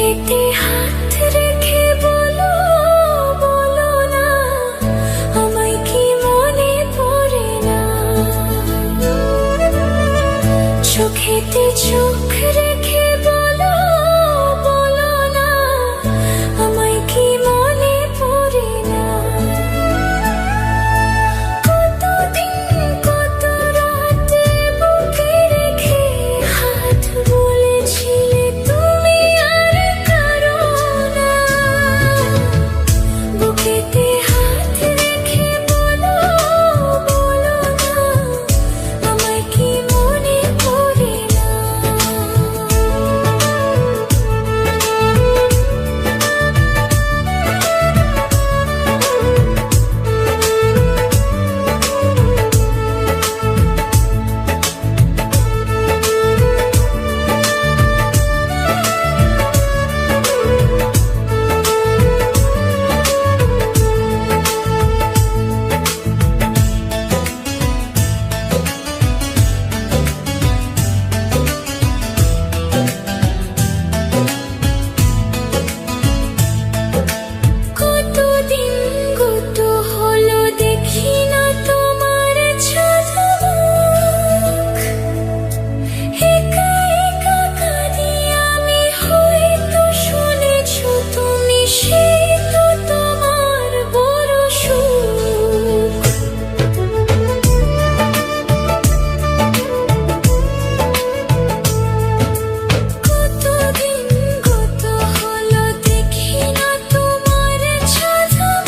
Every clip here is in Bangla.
বুকেতে হাত রেখে বলো বলো না, আমায় কি মনে পড়ে না? চোখেতে চোখ রেখে বলো বলো না, আমায় কি মনে পড়ে না? কতদিন কত রাত বুকে রেখে হাত বলেছিলে তুমি আর কারো না। বুকেতে হাত রেখে বলো বলো না, আমায় কি মনে পড়ে না? কতদিন কত হলো দেখি না তোমার ঝলক। একা একা কাঁদি আমি, হয়তো শুনেছো তুমি, সেই তো তোমার বড় সুখ। কতদিন কত হলো দেখি না তোমার ঝলক।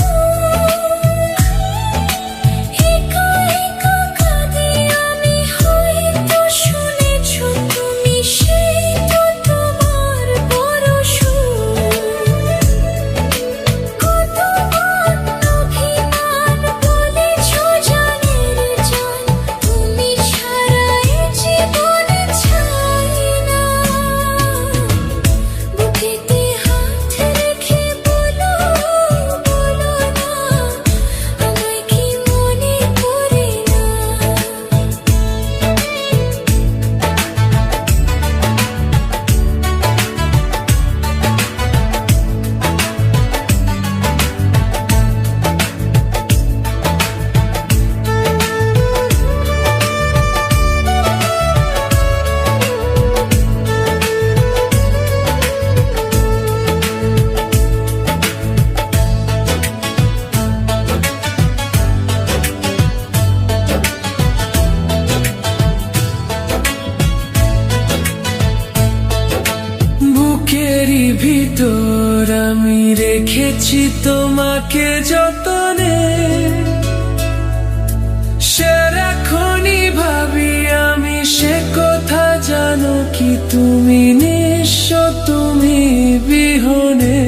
একা একা কাঁদি আমি, হয়তো শুনেছো তুমি, সেই তো তোমার বড় সুখ। কতবার অভিমান বলেছো জানের জান, তুমি ছাড়া এ জীবনে চাই না। বুকেতে হাত রেখে বলো বলো না, আমায় কি মনে পড়ে না? বুকেরই ভিতর আমি রেখেছি তোমাকে যতনে, সারাক্ষণই ভাবি আমি সে কথা জানো কি তুমি নিঃস্ব তুমি বিহনে।